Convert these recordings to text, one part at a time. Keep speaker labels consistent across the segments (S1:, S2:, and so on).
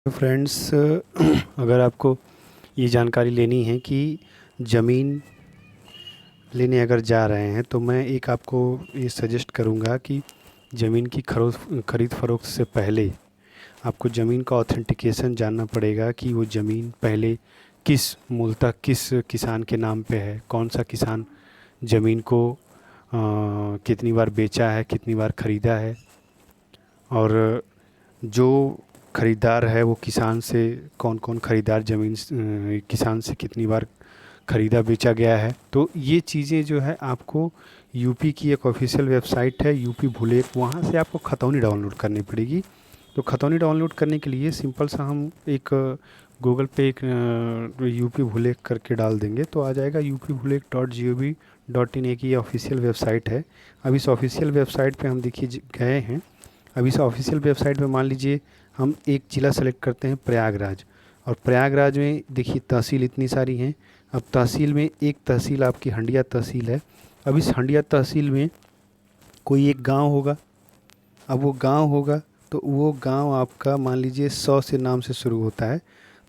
S1: Friends, अगर आपको ये जानकारी लेनी है कि ज़मीन लेने अगर जा रहे हैं तो मैं एक आपको ये सजेस्ट करूँगा कि ज़मीन की ख़रीद फ़रोख्त से पहले आपको ज़मीन का ऑथेंटिकेशन जानना पड़ेगा कि वो ज़मीन पहले मूलतः किस किसान के नाम पे है। कौन सा किसान ज़मीन को कितनी बार बेचा है, कितनी बार ख़रीदा है, और जो ख़रीदार है वो किसान से कौन कौन ख़रीदार किसान से कितनी बार ख़रीदा बेचा गया है। तो ये चीज़ें जो है आपको यूपी की एक ऑफिशियल वेबसाइट है यूपी भूलेख, वहाँ से आपको खतौनी डाउनलोड करनी पड़ेगी। तो खतौनी डाउनलोड करने के लिए सिंपल सा हम एक गूगल पे एक यूपी भूलेख करके डाल देंगे तो आ जाएगा upbhuleg.gov.in। एक ये ऑफिशियल वेबसाइट है। अब इस ऑफिशियल वेबसाइट पे हम देखिए गए हैं। अब इस ऑफिशियल वेबसाइट पे मान लीजिए हम एक ज़िला सेलेक्ट करते हैं प्रयागराज, और प्रयागराज में देखिए तहसील इतनी सारी हैं। अब तहसील में एक तहसील आपकी हंडिया तहसील है। अब इस हंडिया तहसील में कोई एक गांव होगा। अब वो गांव होगा तो वो गांव आपका मान लीजिए 100 से नाम से शुरू होता है।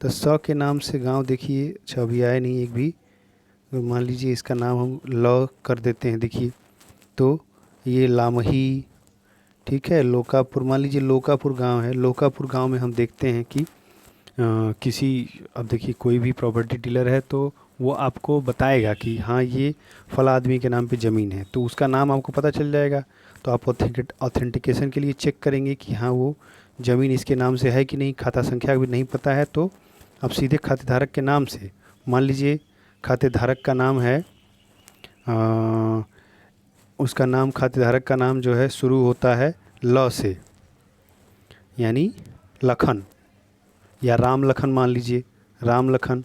S1: तो 100 के नाम से गांव देखिए, अच्छा अभी आया नहीं एक भी। तो मान लीजिए इसका नाम हम लॉ कर देते हैं। देखिए तो ये लामही, ठीक है। लोकापुर, मान लीजिए लोकापुर गांव है। लोकापुर गांव में हम देखते हैं कि किसी, अब देखिए कोई भी प्रॉपर्टी डीलर है तो वो आपको बताएगा कि हाँ ये फला आदमी के नाम पे ज़मीन है, तो उसका नाम आपको पता चल जाएगा। तो आप ऑथेंटिकेशन के लिए चेक करेंगे कि हाँ वो ज़मीन इसके नाम से है कि नहीं। खाता संख्या भी नहीं पता है तो आप सीधे खातेधारक के नाम से, मान लीजिए खातेधारक का नाम है उसका नाम, खातेधारक का नाम जो है शुरू होता है ल से, यानी लखन या राम लखन। मान लीजिए राम लखन,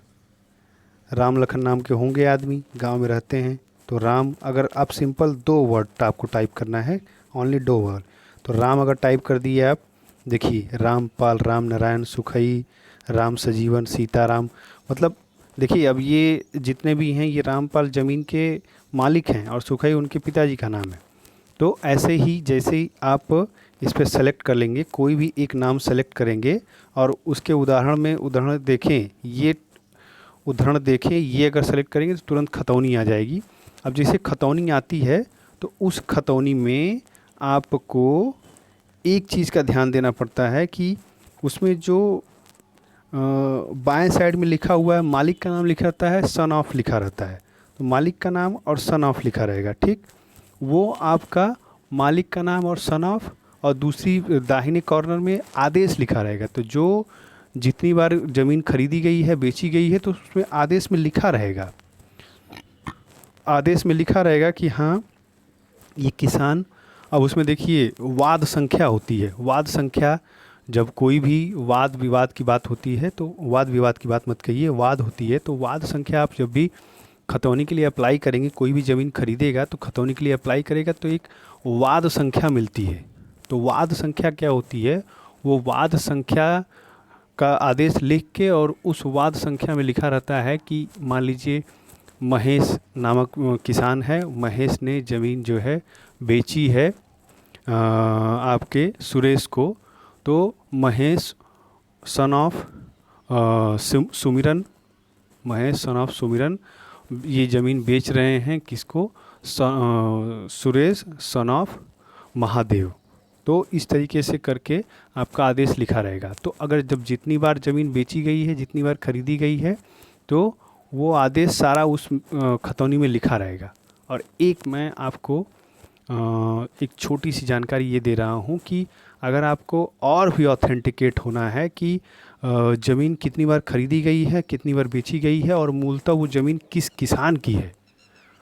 S1: राम लखन नाम के होंगे आदमी, गांव में रहते हैं। तो राम, अगर आप सिंपल 2 वर्ड आपको टाइप करना है, ओनली 2 वर्ड। तो राम अगर टाइप कर दिए आप, देखिए रामपाल, राम नारायण, सुखई, राम सजीवन, सीताराम, मतलब देखिए अब ये जितने भी हैं ये रामपाल ज़मीन के मालिक हैं और सुखई उनके पिताजी का नाम है। तो ऐसे ही जैसे ही आप इस पर सेलेक्ट कर लेंगे, कोई भी एक नाम सेलेक्ट करेंगे और उसके उदाहरण देखें, ये उदाहरण देखें, ये अगर सेलेक्ट करेंगे तो तुरंत खतौनी आ जाएगी। अब जैसे खतौनी आती है तो उस खतौनी में आपको एक चीज़ का ध्यान देना पड़ता है कि उसमें जो बाएं साइड में लिखा हुआ है मालिक का नाम लिखा रहता है, सन ऑफ लिखा रहता है। तो मालिक का नाम और सन ऑफ लिखा रहेगा, ठीक। वो आपका मालिक का नाम और सन ऑफ, और दूसरी दाहिने कॉर्नर में आदेश लिखा रहेगा। तो जो जितनी बार ज़मीन खरीदी गई है, बेची गई है, तो उसमें आदेश में लिखा रहेगा, आदेश में लिखा रहेगा कि हाँ ये किसान। अब उसमें देखिए वाद संख्या होती है। वाद संख्या, जब कोई भी वाद विवाद की बात होती है तो वाद विवाद की बात मत कहिए, वाद होती है तो वाद संख्या आप जब भी खतौनी के लिए अप्लाई करेंगे, कोई भी ज़मीन खरीदेगा तो खतौनी के लिए अप्लाई करेगा तो एक वाद संख्या मिलती है। तो वाद संख्या क्या होती है, वो वाद संख्या का आदेश लिख के, और उस वाद संख्या में लिखा रहता है कि मान लीजिए महेश नामक किसान है, महेश ने ज़मीन जो है बेची है आपके सुरेश को। तो महेश सन ऑफ सुमिरन, महेश सन ऑफ सुमिरन ये ज़मीन बेच रहे हैं किसको, सुरेश सन ऑफ महादेव। तो इस तरीके से करके आपका आदेश लिखा रहेगा। तो अगर जब जितनी बार ज़मीन बेची गई है, जितनी बार खरीदी गई है, तो वो आदेश सारा उस खतौनी में लिखा रहेगा। और एक मैं आपको एक छोटी सी जानकारी ये दे रहा हूँ कि अगर आपको और भी ऑथेंटिकेट होना है कि ज़मीन कितनी बार खरीदी गई है, कितनी बार बेची गई है, और मूलतः वो ज़मीन किस किसान की है।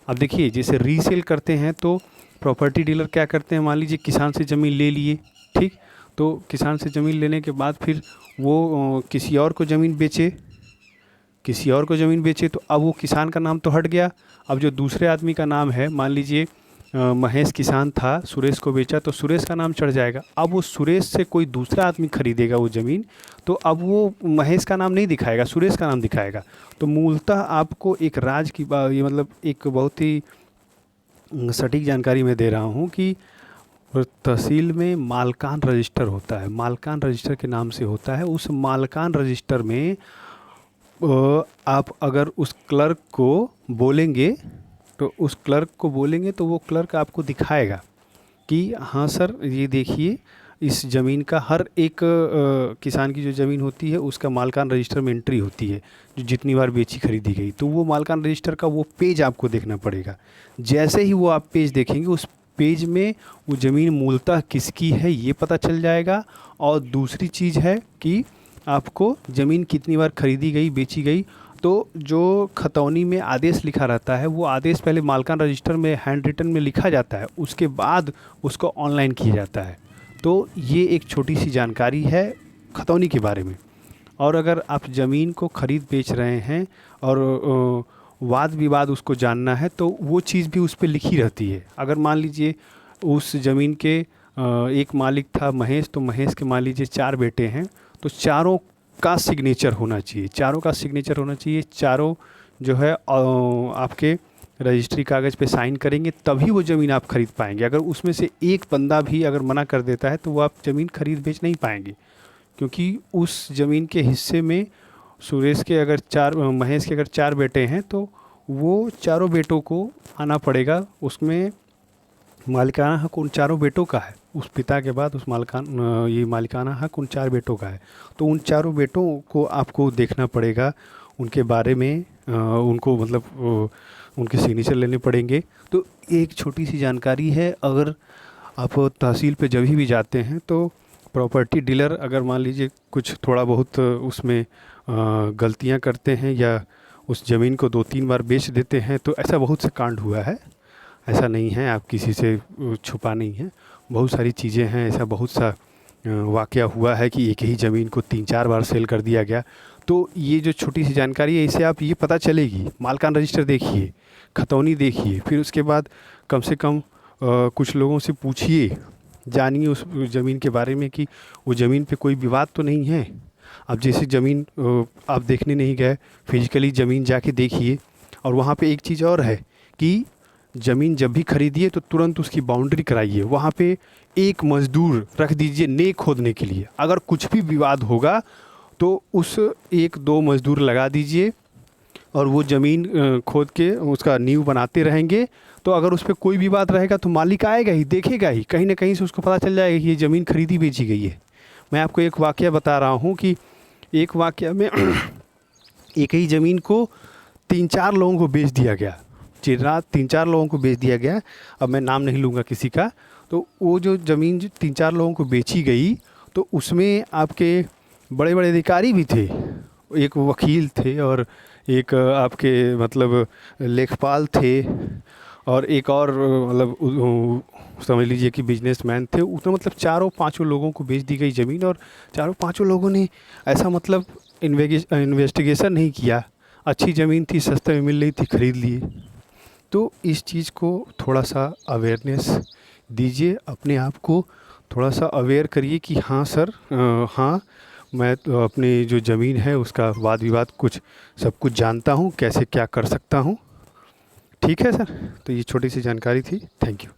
S1: अब देखिए जैसे रीसेल करते हैं तो प्रॉपर्टी डीलर क्या करते हैं, मान लीजिए किसान से ज़मीन ले लिए, ठीक। तो किसान से ज़मीन लेने के बाद फिर वो किसी और को ज़मीन बेचे, किसी और को ज़मीन बेचे, तो अब वो किसान का नाम तो हट गया। अब जो दूसरे आदमी का नाम है, मान लीजिए महेश किसान था, सुरेश को बेचा, तो सुरेश का नाम चढ़ जाएगा। अब वो सुरेश से कोई दूसरा आदमी खरीदेगा वो ज़मीन, तो अब वो महेश का नाम नहीं दिखाएगा, सुरेश का नाम दिखाएगा। तो मूलतः आपको एक राज की ये मतलब एक बहुत ही सटीक जानकारी मैं दे रहा हूँ कि और तहसील में मालकान रजिस्टर होता है, मालकान रजिस्टर के नाम से होता है। उस मालकान रजिस्टर में आप अगर उस क्लर्क को बोलेंगे, तो उस क्लर्क को बोलेंगे तो वो क्लर्क आपको दिखाएगा कि हाँ सर ये देखिए इस ज़मीन का हर एक किसान की जो ज़मीन होती है उसका मालकान रजिस्टर में एंट्री होती है, जो जितनी बार बेची खरीदी गई। तो वो मालकान रजिस्टर का वो पेज आपको देखना पड़ेगा। जैसे ही वो आप पेज देखेंगे, उस पेज में वो ज़मीन मूलतः किसकी है ये पता चल जाएगा। और दूसरी चीज़ है कि आपको ज़मीन कितनी बार खरीदी गई, बेची गई। तो जो खतौनी में आदेश लिखा रहता है, वो आदेश पहले मालकान रजिस्टर में हैंड रिटन में लिखा जाता है, उसके बाद उसको ऑनलाइन किया जाता है। तो ये एक छोटी सी जानकारी है खतौनी के बारे में। और अगर आप ज़मीन को ख़रीद बेच रहे हैं और वाद विवाद उसको जानना है, तो वो चीज़ भी उस पे लिखी रहती है। अगर मान लीजिए उस ज़मीन के एक मालिक था महेश, तो महेश के मान लीजिए 4 बेटे हैं, तो चारों का सिग्नेचर होना चाहिए, चारों का सिग्नेचर होना चाहिए। चारों जो है आपके रजिस्ट्री कागज़ पे साइन करेंगे, तभी वो ज़मीन आप खरीद पाएंगे। अगर उसमें से एक बंदा भी अगर मना कर देता है तो वो आप ज़मीन खरीद बेच नहीं पाएंगे, क्योंकि उस ज़मीन के हिस्से में सुरेश के अगर महेश के अगर 4 बेटे हैं, तो वो चारों बेटों को आना पड़ेगा। उसमें मालिकाना हक उन चारों बेटों का है, उस पिता के बाद ये मालिकाना हक उन 4 बेटों का है। तो उन चारों बेटों को आपको देखना पड़ेगा, उनके बारे में उनको मतलब उनके सिग्नेचर लेने पड़ेंगे। तो एक छोटी सी जानकारी है, अगर आप तहसील पे जब भी जाते हैं तो प्रॉपर्टी डीलर अगर मान लीजिए कुछ थोड़ा बहुत उसमें गलतियां करते हैं या उस ज़मीन को 2-3 बार बेच देते हैं, तो ऐसा बहुत से कांड हुआ है। ऐसा नहीं है, आप किसी से छुपा नहीं है, बहुत सारी चीज़ें हैं। ऐसा बहुत सा वाक़या हुआ है कि एक ही ज़मीन को 3-4 बार सेल कर दिया गया। तो ये जो छोटी सी जानकारी है, इससे आप ये पता चलेगी, मालकान रजिस्टर देखिए, खतौनी देखिए, फिर उसके बाद कम से कम कुछ लोगों से पूछिए, जानिए उस ज़मीन के बारे में कि वो ज़मीन पे कोई विवाद तो नहीं है। अब जैसे ज़मीन आप देखने नहीं गए, फिजिकली ज़मीन जाके देखिए। और वहाँ पे एक चीज़ और है कि ज़मीन जब भी खरीदिए तो तुरंत उसकी बाउंड्री कराइए, वहाँ पे एक मज़दूर रख दीजिए ने खोदने के लिए। अगर कुछ भी विवाद होगा तो उस 1-2 मज़दूर लगा दीजिए और वो ज़मीन खोद के उसका नींव बनाते रहेंगे। तो अगर उस पर कोई विवाद रहेगा तो मालिक आएगा ही, देखेगा ही, कहीं ना कहीं से उसको पता चल जाएगा कि ये ज़मीन खरीदी बेची गई है। मैं आपको एक वाक़या बता रहा हूँ कि एक वाक़या में एक ही ज़मीन को 3-4 लोगों को बेच दिया गया, चिरात 3-4 लोगों को बेच दिया गया। अब मैं नाम नहीं लूँगा किसी का। तो वो जो ज़मीन 3-4 लोगों को बेची गई, तो उसमें आपके बड़े बड़े अधिकारी भी थे, एक वकील थे और एक आपके मतलब लेखपाल थे और एक और मतलब समझ लीजिए कि बिजनेसमैन थे। उतना मतलब 4-5 लोगों को बेच दी गई ज़मीन और 4-5 लोगों ने ऐसा मतलब इन्वेस्टिगेशन नहीं किया। अच्छी ज़मीन थी, सस्ते में मिल रही थी, खरीद लिए। तो इस चीज़ को थोड़ा सा अवेयरनेस दीजिए, अपने आप को थोड़ा सा अवेयर करिए कि हाँ सर, हाँ मैं तो अपनी जो ज़मीन है उसका वाद विवाद कुछ सब कुछ जानता हूँ, कैसे क्या कर सकता हूँ। ठीक है सर, तो ये छोटी सी जानकारी थी। Thank you.